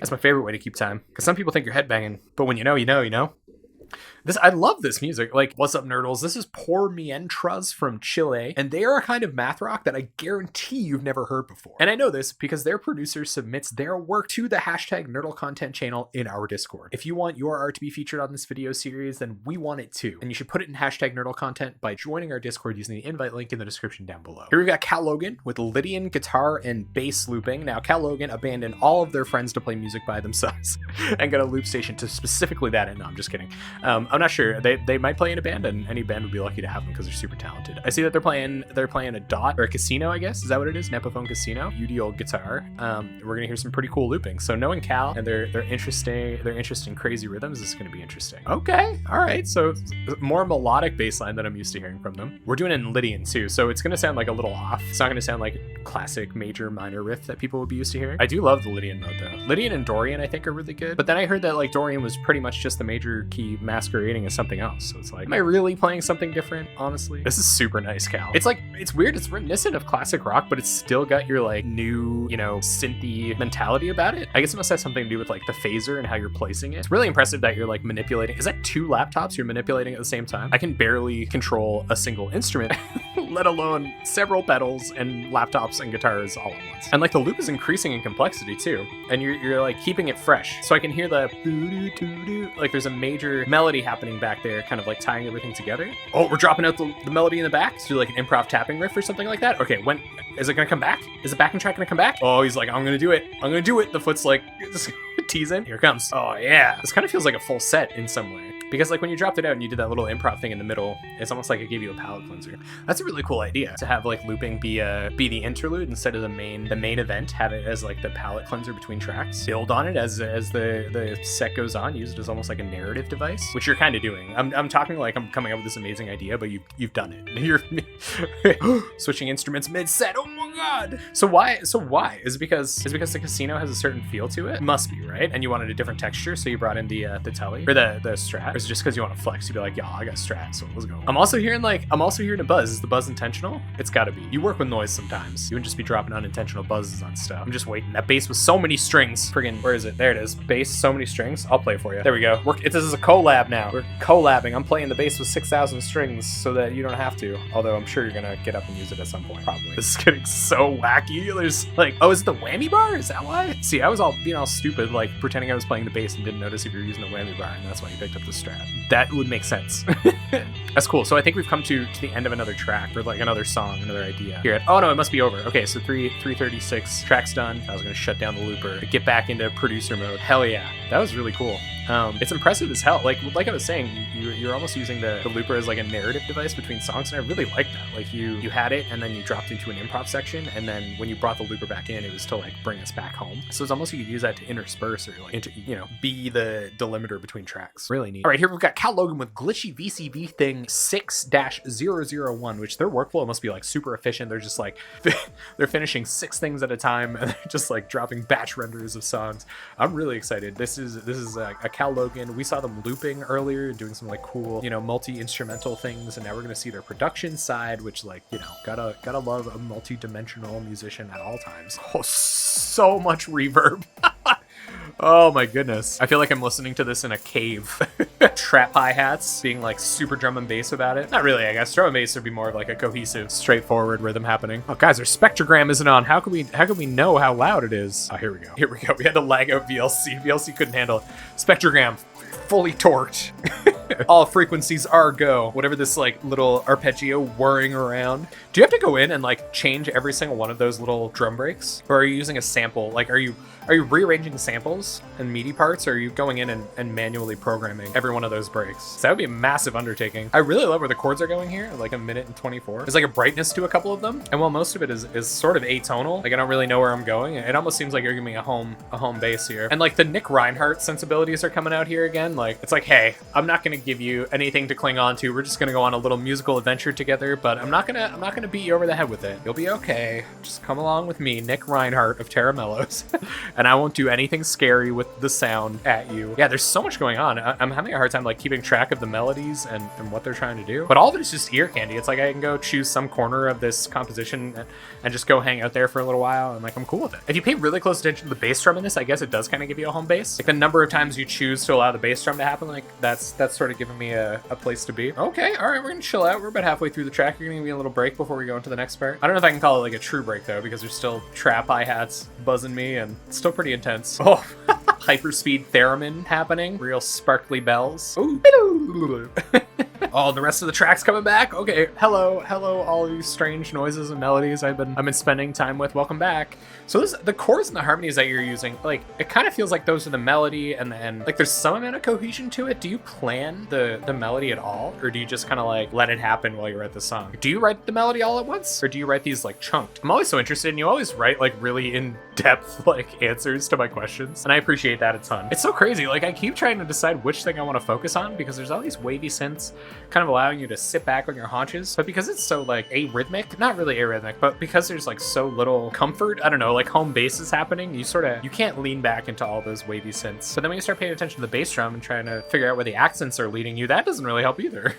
That's my favorite way to keep time, because some people think you're headbanging, but when you know, you know, you know. I love this music. Like, what's up, nerdles? This is Por Mientras from Chile, and they are a kind of math rock that I guarantee you've never heard before. And I know this because their producer submits their work to the hashtag Nerdle Content channel in our Discord. If you want your art to be featured on this video series, then we want it too. And you should put it in hashtag Nerdle Content by joining our Discord using the invite link in the description down below. Here we've got Calogin with Lydian guitar and bass looping. Now, Calogin abandoned all of their friends to play music by themselves and got a loop station to specifically that end. No, I'm just kidding. I'm not sure. They might play in a band, and any band would be lucky to have them because they're super talented. I see that they're playing a dot or a casino, I guess. Is that what it is? Nepophone Casino. UD guitar. We're gonna hear some pretty cool looping. So knowing Cal and their interesting crazy rhythms is gonna be interesting. Okay, all right. So more melodic bass line than I'm used to hearing from them. We're doing it in Lydian too, so it's gonna sound like a little off. It's not gonna sound like classic major minor riff that people would be used to hearing. I do love the Lydian mode though. Lydian and Dorian I think are really good, but then I heard that like Dorian was pretty much just the major key masquerading as something else. So it's like, am I really playing something different? Honestly, this is super nice, Cal. It's like, it's weird. It's reminiscent of classic rock, but it's still got your like new, you know, synthy mentality about it. I guess it must have something to do with like the phaser and how you're placing it. It's really impressive that you're like manipulating. Is that 2 laptops you're manipulating at the same time? I can barely control a single instrument, let alone several pedals and laptops and guitars all at once. And like the loop is increasing in complexity too, and you're like keeping it fresh. So I can hear the like there's a major melody happening back there, kind of like tying everything together. Oh, we're dropping out the melody in the back to do like an improv tapping riff or something like that. Okay, when is it gonna come back? Is the backing track gonna come back? Oh, he's like, I'm gonna do it. I'm gonna do it. The foot's like just teasing. Here it comes. Oh yeah. This kind of feels like a full set in some way. Because like when you dropped it out and you did that little improv thing in the middle, it's almost like it gave you a palette cleanser. That's a really cool idea, to have like looping be the interlude instead of the main event. Have it as like the palette cleanser between tracks. Build on it as the set goes on. Use it as almost like a narrative device, which you're kind of doing. I'm talking like I'm coming up with this amazing idea, but you've done it. You're switching instruments mid set. Oh my god. So why? Is it because the casino has a certain feel to it? Must be, right? And you wanted a different texture, so you brought in the telly or the Strat. Or is it just because you want to flex? You'd be like, yeah, I got Strat, so let's go. I'm also hearing a buzz. Is the buzz intentional? It's gotta be. You work with noise sometimes. You wouldn't just be dropping unintentional buzzes on stuff. I'm just waiting. That bass with so many strings. Friggin', where is it? There it is. Bass, so many strings. I'll play it for you. There we go. This is a collab now. We're collabing. I'm playing the bass with 6,000 strings so that you don't have to. Although I'm sure you're gonna get up and use it at some point. Probably. This is getting so wacky. There's like, oh, is it the whammy bar? Is that why? See, I was being all stupid, like pretending I was playing the bass and didn't notice if you were using the whammy bar, and that's why you picked up the Strat. That would make sense. That's cool. So I think we've come to the end of another track, or like another song, another idea. Here, oh no, it must be over. Okay, so 3:36, track's done. I was gonna shut down the looper, get back into producer mode. Hell yeah, that was really cool. It's impressive as hell. Like I was saying, you're almost using the looper as like a narrative device between songs, and I really like that. Like you had it, and then you dropped into an improv section, and then when you brought the looper back in, it was to like bring us back home. So it's almost you could use that to intersperse or like be the delimiter between tracks. Really neat. All right, here we've got Calogin with Glitchy VCV Thing 6-001, which their workflow must be like super efficient. They're just like they're finishing 6 things at a time, and they're just like dropping batch renders of songs. I'm really excited. This is a Calogin. We saw them looping earlier, doing some like cool, multi-instrumental things, and now we're gonna see their production side, which like, gotta love a multi-dimensional musician at all times. Oh, so much reverb. Oh my goodness. I feel like I'm listening to this in a cave. Trap hi-hats being like super drum and bass about it. Not really, I guess. Drum and bass would be more of like a cohesive, straightforward rhythm happening. Oh guys, our spectrogram isn't on. How can we know how loud it is? Oh, here we go. We had to lag out VLC. VLC couldn't handle it. Spectrogram fully torqued. All frequencies are go. Whatever this like little arpeggio whirring around. Do you have to go in and like change every single one of those little drum breaks? Or are you using a sample? Like, are you rearranging samples and MIDI parts, or are you going in and manually programming every one of those breaks? So that would be a massive undertaking. I really love where the chords are going here, like 1:24. There's like a brightness to a couple of them, and while most of it is sort of atonal, like I don't really know where I'm going, it almost seems like you're giving me a home bass here. And like the Nick Reinhardt sensibilities are coming out here again. Like, it's like, hey, I'm not gonna give you anything to cling on to. We're just gonna go on a little musical adventure together, but I'm not gonna beat you over the head with it. You'll be okay. Just come along with me, Nick Reinhardt of Tera Melos. and I won't do anything scary with the sound at you. Yeah, there's so much going on. I'm having a hard time like keeping track of the melodies and what they're trying to do. But all of it is just ear candy. It's like I can go choose some corner of this composition and just go hang out there for a little while, and like I'm cool with it. If you pay really close attention to the bass drum in this, I guess it does kind of give you a home base. Like the number of times you choose to allow the bass drum to happen, like that's sort of giving me a place to be. Okay, all right, we're gonna chill out. We're about halfway through the track. You're gonna give me a little break before we go into the next part. I don't know if I can call it like a true break though, because there's still trap hi-hats buzzing me, and it's still pretty intense. Oh, hyperspeed theremin happening. Real sparkly bells. Ooh. Oh, the rest of the track's coming back. Okay, hello, all these strange noises and melodies I've been spending time with. Welcome back. So the chords and the harmonies that you're using, like it kind of feels like those are the melody, and then like there's some amount of cohesion to it. Do you plan the melody at all, or do you just kind of like let it happen while you write the song? Do you write the melody all at once, or do you write these like chunked? I'm always so interested, and you always write like really in-depth like answers to my questions, and I appreciate that a ton. It's so crazy. Like I keep trying to decide which thing I want to focus on, because there's all these wavy synths kind of allowing you to sit back on your haunches, but because it's so like arrhythmic, not really arrhythmic, but because there's like so little comfort, I don't know, like home bass is happening, you can't lean back into all those wavy synths. But then when you start paying attention to the bass drum and trying to figure out where the accents are leading you, that doesn't really help either.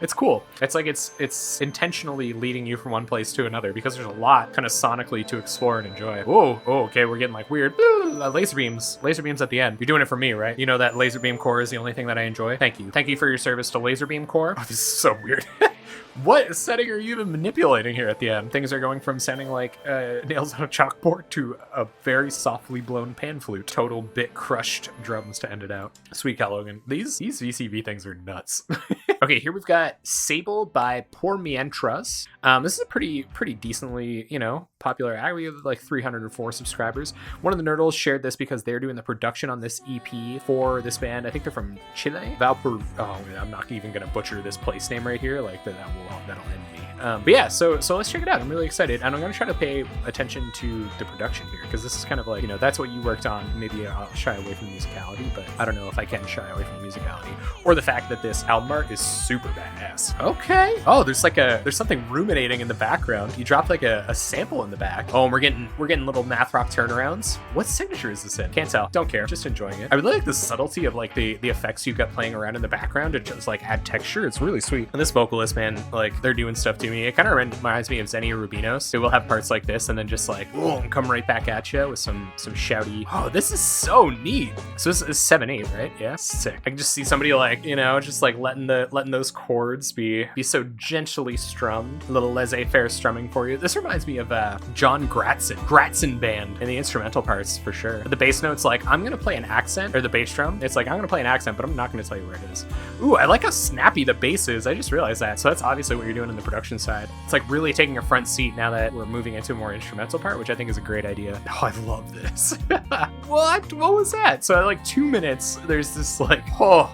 It's cool. It's like it's intentionally leading you from one place to another, because there's a lot kind of sonically to explore and enjoy. Whoa, okay, we're getting like weird laser beams at the end. You're doing it for me, right? You know that laser beam core is the only thing that I enjoy. Thank you for your service to laser beam core. Oh, this is so weird. What setting are you even manipulating here at the end? Things are going from sounding like nails on a chalkboard to a very softly blown pan flute. Total bit crushed drums to end it out. Sweet Calogin. These VCV things are nuts. Okay, here we've got Sable by Mientras. This is a pretty decently, popular act. We have like 304 subscribers. One of the Nerdles shared this because they're doing the production on this EP for this band. I think they're from Chile. I'm not even gonna butcher this place name right here. Like that'll end me. But yeah, so let's check it out. I'm really excited, and I'm gonna try to pay attention to the production here, because this is kind of like, that's what you worked on. Maybe I'll shy away from musicality, but I don't know if I can shy away from musicality, or the fact that this album art is super badass. Okay. Oh, there's something ruminating in the background. You dropped like a sample in the back. Oh, and we're getting little math rock turnarounds. What signature is this in? Can't tell. Don't care. Just enjoying it. I really like the subtlety of like the effects you've got playing around in the background to just like add texture. It's really sweet. And this vocalist, man, like they're doing stuff to me. It kind of reminds me of Zenny Rubinos. They will have parts like this and then just like boom, come right back at you with some shouty. Oh, this is so neat. So this is 7/8, right? Yeah, sick. I can just see somebody like, just like letting those chords be so gently strummed. A little laissez-faire strumming for you. This reminds me of John Gratson Band in the instrumental parts for sure. The bass note's like, I'm gonna play an accent, or the bass drum, it's like, I'm gonna play an accent, but I'm not gonna tell you where it is. Ooh, I like how snappy the bass is. I just realized that. So that's obviously what you're doing in the production side. It's like really taking a front seat now that we're moving into a more instrumental part, which I think is a great idea. Oh, I love this. What was that? So at like 2 minutes, there's this like,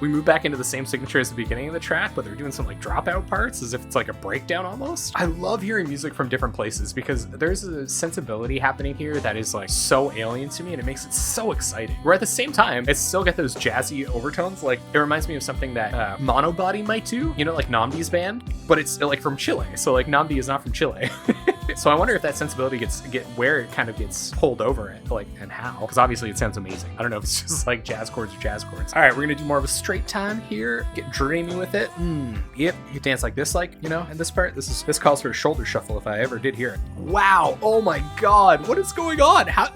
we move back into the same signature as the beginning of the track, but they're doing some like dropout parts as if it's like a breakdown almost. I love hearing music from different places, because there's a sensibility happening here that is like so alien to me, and it makes it so exciting. Where at the same time, it still got those jazzy overtones. Like it reminds me of something that Monobody might do, like Namdi's band, but it's like from Chile. So like Namdi is not from Chile. So I wonder if that sensibility gets where it kind of gets pulled over it, like, and how, because obviously it sounds amazing. I don't know if it's just like jazz chords or jazz chords. All right, we're gonna do more of a straight time here, get dreamy with it. Yep, you can dance like this, like, in this part. This calls for a shoulder shuffle if I ever did hear it. Wow, oh my god, what is going on? How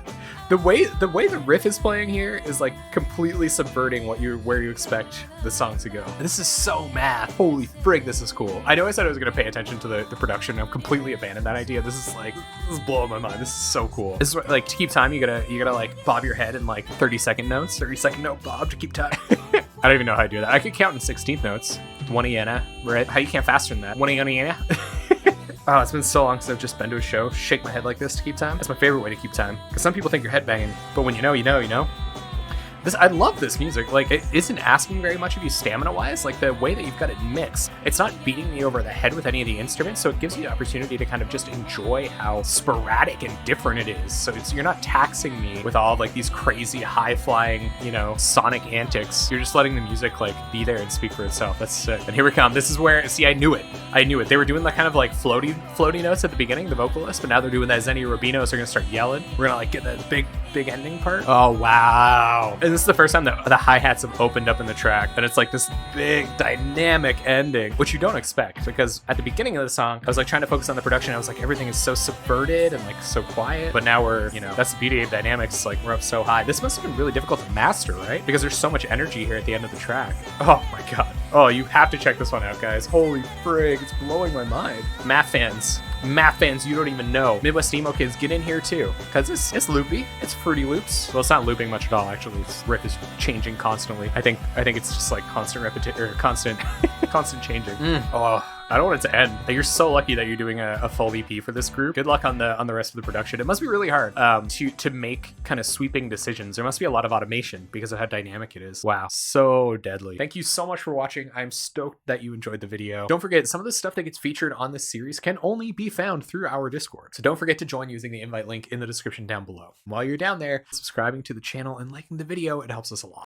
the way the riff is playing here is like completely subverting where you expect the song to go. This is so math. Holy frig, this is cool. I know I said I was gonna pay attention to the production. I've completely abandoned that idea. This is blowing my mind. This is so cool. This is like, to keep time, you gotta like bob your head in like 30-second notes. 30-second note bob to keep time. I don't even know how to do that. I could count in 16th notes. 1 iena, right? How you can't faster than that? 1 iena. Oh, it's been so long since I've just been to a show. Shake my head like this to keep time. That's my favorite way to keep time. Because some people think you're headbanging, but when you know, you know. I love this music. Like, it isn't asking very much of you stamina-wise. Like, the way that you've got it mixed, it's not beating me over the head with any of the instruments, so it gives you the opportunity to kind of just enjoy how sporadic and different it is. So you're not taxing me with all like these crazy high-flying, sonic antics. You're just letting the music like be there and speak for itself. That's sick. And here we come. This is where, see, I knew it. They were doing that kind of like floaty notes at the beginning, the vocalist, but now they're doing that Zenny Rubinos. They're gonna start yelling. We're gonna like get that big big ending part. Oh, wow. And this is the first time that the hi-hats have opened up in the track, and it's like this big dynamic ending, which you don't expect, because at the beginning of the song, I was like trying to focus on the production. I was like, everything is so subverted and like so quiet, but now we're, you know, that's the beauty of dynamics. Like, we're up so high. This must have been really difficult to master, right? Because there's so much energy here at the end of the track. Oh my God. Oh, you have to check this one out, guys. Holy frig, it's blowing my mind. Math fans, you don't even know. Midwest emo kids, get in here too, because it's loopy. It's fruity loops. Well, it's not looping much at all, actually. This riff is changing constantly. I think it's just like constant repetition, or constant changing. Oh, I don't want it to end. You're so lucky that you're doing a full EP for this group. Good luck on the rest of the production. It must be really hard to make kind of sweeping decisions. There must be a lot of automation because of how dynamic it is. Wow, so deadly. Thank you so much for watching. I'm stoked that you enjoyed the video. Don't forget, some of the stuff that gets featured on this series can only be found through our Discord. So don't forget to join using the invite link in the description down below. While you're down there, subscribing to the channel and liking the video, it helps us a lot.